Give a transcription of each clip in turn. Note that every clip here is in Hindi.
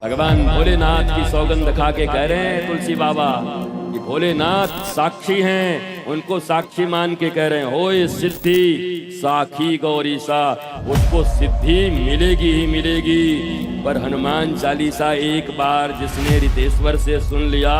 भगवान भोलेनाथ की सौगंध खा के कह रहे हैं तुलसी बाबा कि भोलेनाथ साक्षी हैं, उनको साक्षी मान के कह रहे हैं होए सिद्धि साखी गौरी सा, उसको सिद्धि मिलेगी ही मिलेगी। पर हनुमान चालीसा एक बार जिसने रितेश्वर से सुन लिया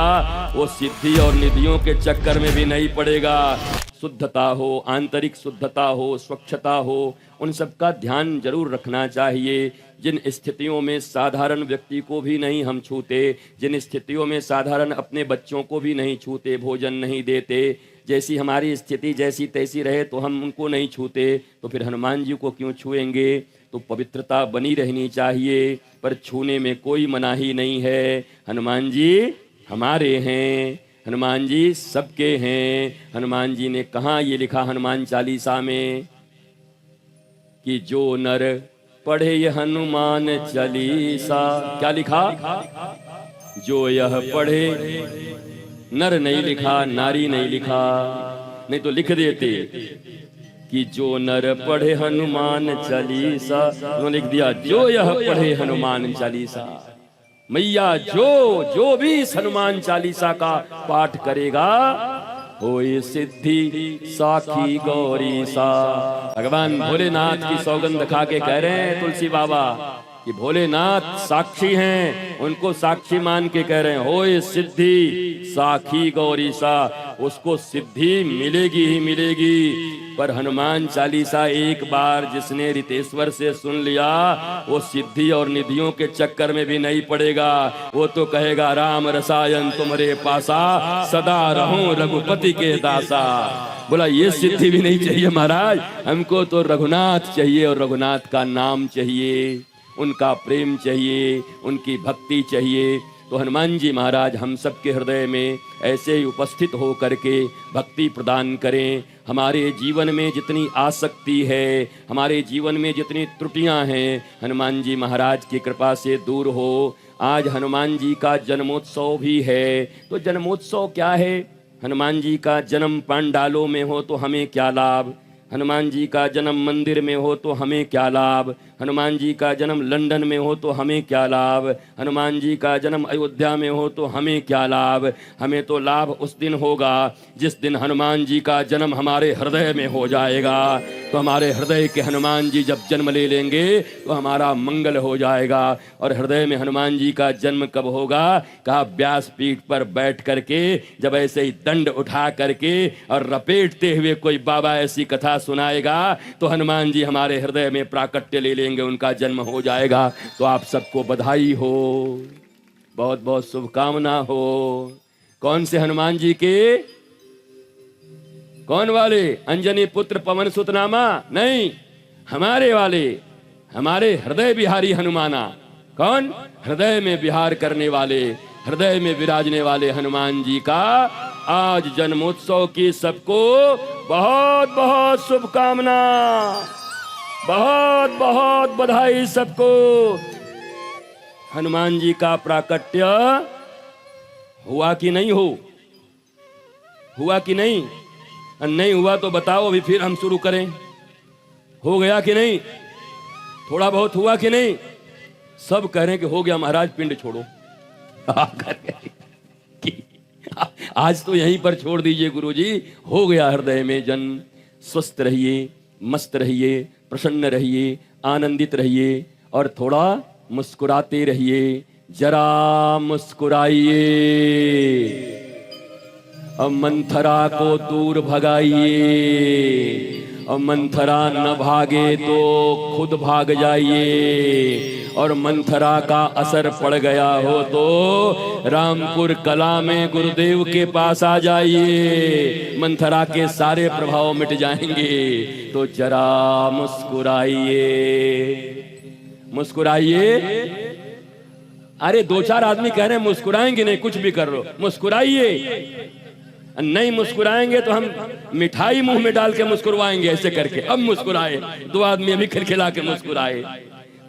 वो सिद्धि और निधियों के चक्कर में भी नहीं पड़ेगा। शुद्धता हो, आंतरिक शुद्धता हो, स्वच्छता हो, उन सब का ध्यान जरूर रखना चाहिए। जिन स्थितियों में साधारण व्यक्ति को भी नहीं हम छूते, जिन स्थितियों में साधारण अपने बच्चों को भी नहीं छूते, भोजन नहीं देते, जैसी हमारी स्थिति जैसी तैसी रहे तो हम उनको नहीं छूते, तो फिर हनुमान जी को क्यों छुएंगे। तो पवित्रता बनी रहनी चाहिए, पर छूने में कोई मनाही नहीं है। हनुमान जी हमारे हैं, हनुमान जी सबके हैं। हनुमान जी ने कहाँ ये लिखा हनुमान चालीसा में कि जो नर पढ़े यह हनुमान चालीसा, क्या लिखा? जो यह पढ़े, नर नहीं लिखा, नारी नहीं लिखा, नहीं तो लिख देते कि जो नर पढ़े हनुमान चालीसा, उन्होंने लिख दिया जो यह पढ़े हनुमान चालीसा। मैया जो भी इस हनुमान चालीसा का पाठ करेगा होए सिद्धि साखी गौरी सा। भगवान भोलेनाथ की सौगंध खा के कह रहे हैं तुलसी बाबा कि भोलेनाथ साक्षी हैं, उनको साक्षी मान के कह रहे हैं होए सिद्धि साखी गौरी सा, उसको सिद्धि मिलेगी ही मिलेगी। पर हनुमान चालीसा एक बार जिसने रितेश्वर से सुन लिया वो सिद्धि और निधियों के चक्कर में भी नहीं पड़ेगा। वो तो कहेगा राम रसायन तुम्हारे पासा, सदा रहूं रघुपति के दासा। बोला ये सिद्धि भी नहीं चाहिए महाराज, हमको तो रघुनाथ चाहिए और रघुनाथ का नाम चाहिए, उनका प्रेम चाहिए, उनकी भक्ति चाहिए। तो हनुमान जी महाराज हम सबके हृदय में ऐसे ही उपस्थित हो करके भक्ति प्रदान करें। हमारे जीवन में जितनी आसक्ति है, हमारे जीवन में जितनी त्रुटियां हैं, हनुमान जी महाराज की कृपा से दूर हो। आज हनुमान जी का जन्मोत्सव भी है, तो जन्मोत्सव क्या है? हनुमान जी का जन्म पांडालों में हो तो हमें क्या लाभ, हनुमान जी का जन्म मंदिर में हो तो हमें क्या लाभ, हनुमान जी का जन्म लंदन में हो तो हमें क्या लाभ, हनुमान जी का जन्म अयोध्या में हो तो हमें क्या लाभ। हमें तो लाभ उस दिन होगा जिस दिन हनुमान जी का जन्म हमारे हृदय में हो जाएगा। तो हमारे हृदय के हनुमान जी जब जन्म ले लेंगे तो हमारा मंगल हो जाएगा। और हृदय में हनुमान जी का जन्म कब होगा? कहा व्यासपीठ पर बैठ करके जब ऐसे ही दंड उठा करके और रपेटते हुए कोई बाबा ऐसी कथा सुनाएगा तो हनुमान जी हमारे हृदय में प्राकट्य ले लेंगे, उनका जन्म हो जाएगा। तो आप सबको बधाई हो, बहुत बहुत शुभकामना हो। कौन से हनुमान जी के? कौन वाले? अंजनी पुत्र पवन सुत नामा? नहीं, हमारे वाले, हमारे हृदय बिहारी हनुमाना। कौन? हृदय में विहार करने वाले, हृदय में विराजने वाले हनुमान जी का आज जन्मोत्सव की सबको बहुत बहुत शुभकामना, बहुत बहुत बधाई सबको। हनुमान जी का प्राकट्य हुआ कि नहीं हुआ कि नहीं? नहीं हुआ तो बताओ, अभी फिर हम शुरू करें। हो गया कि नहीं? थोड़ा बहुत हुआ कि नहीं? सब कह रहे हैं कि हो गया महाराज, पिंड छोड़ो। आज तो यहीं पर छोड़ दीजिए गुरुजी, हो गया हृदय में जन्म। स्वस्थ रहिए, मस्त रहिए, प्रसन्न रहिए, आनंदित रहिए और थोड़ा मुस्कुराते रहिए। जरा मुस्कुराइए, अब मंथरा को दूर भगाइए, और मंथरा न भागे तो खुद भाग जाइए। और मंथरा का असर पड़ गया हो तो रामपुर कला में गुरुदेव के पास आ जाइए, मंथरा के सारे प्रभाव मिट जाएंगे। तो जरा मुस्कुराइए, मुस्कुराइए। अरे दो चार आदमी कह रहे हैं मुस्कुराएंगे नहीं, कुछ भी कर लो, मुस्कुराइए। नहीं मुस्कुराएंगे तो हम मिठाई मुंह में डाल के मुस्कुराएंगे ऐसे करके। अब मुस्कुराए, दो आदमी अभी खिलखिला के मुस्कुराए।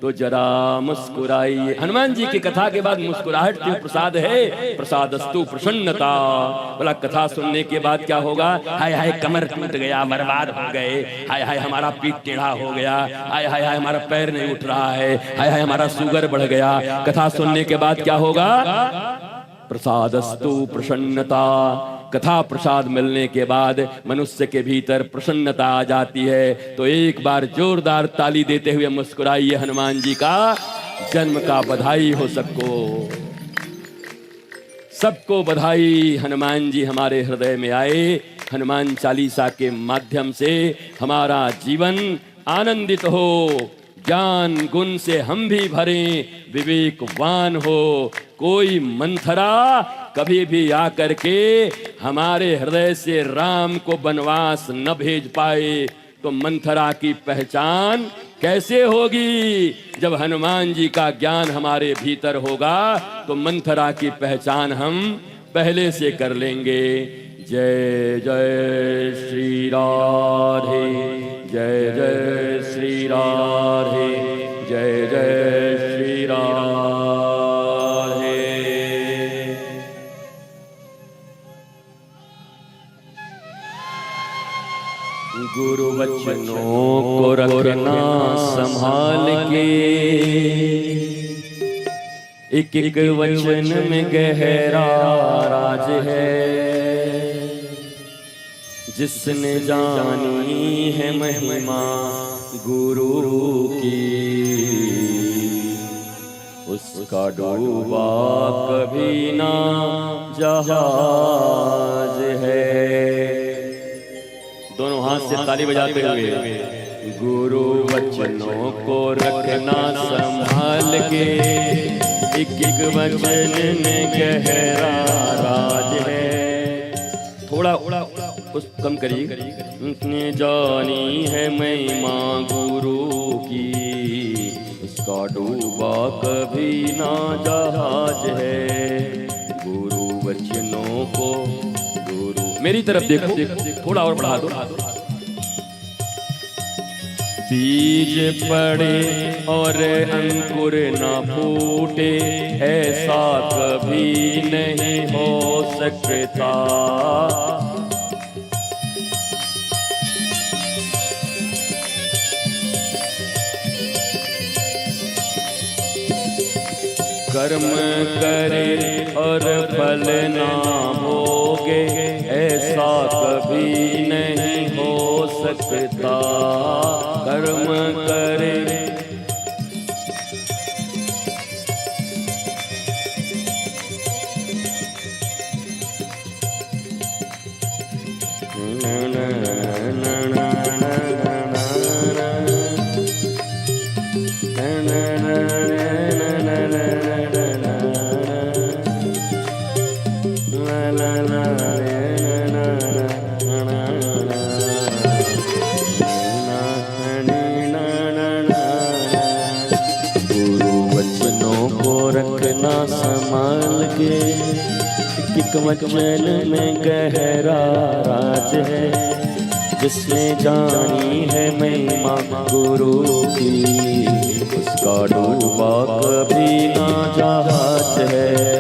तो जरा मुस्कुराइए। हनुमान जी की कथा के बाद मुस्कुराहट जो प्रसाद है, प्रसादस्तु प्रसन्नता। बोला कथा सुनने के बाद क्या होगा? हाय हाय कमर टूट गया, बर्बाद हो गए, हाय हाय हमारा पीठ टेढ़ा हो गया, हाय हाय हाय हमारा पैर नहीं उठ रहा है, हाय हाय हमारा शुगर बढ़ गया। कथा सुनने के बाद क्या होगा? प्रसादस्तु प्रसन्नता। कथा प्रसाद मिलने के बाद मनुष्य के भीतर प्रसन्नता आ जाती है। तो एक बार जोरदार ताली देते हुए मुस्कुराइए, हनुमान जी का जन्म का बधाई हो सबको बधाई। हनुमान जी हमारे हृदय में आए, हनुमान चालीसा के माध्यम से हमारा जीवन आनंदित हो, ज्ञान गुण से हम भी भरें, विवेकवान हो। कोई मंथरा कभी भी आकर के हमारे हृदय से राम को वनवास न भेज पाए तो मंथरा की पहचान कैसे होगी? जब हनुमान जी का ज्ञान हमारे भीतर होगा तो मंथरा की पहचान हम पहले से कर लेंगे। जय जय श्री राधे, जय जय श्री राधे, जय जय श्री राधे। गुरु वचनों को रखना संभाल के, एक एक वचन में गहरा राज है। जिसने जानी है महिमा गुरु की, उसका डूबा कभी ना जहाज है। दोनों हाथ से ताली बजाते हुए, गुरु वचनों को रखना संभाल के, एक एक वचन में गहरा राज है। थोड़ा उस कम करिए। उसने जानी है महिमा गुरु की, उसका डूबा कभी ना जहाज है। गुरु वचनों को, गुरु मेरी तरफ देखो, थोड़ा और बढ़ा दो। बीज पड़े और अंकुर ना फूटे, ऐसा कभी नहीं हो सकता। कर्म करे और फल ना भोगे, ऐसा कभी नहीं हो सकता। कर्म करे रखना संभाल के, एक वचन में गहरा राज है। जिसने जानी है महिमा गुरु की, उसका डूबा कभी ना जहाज है।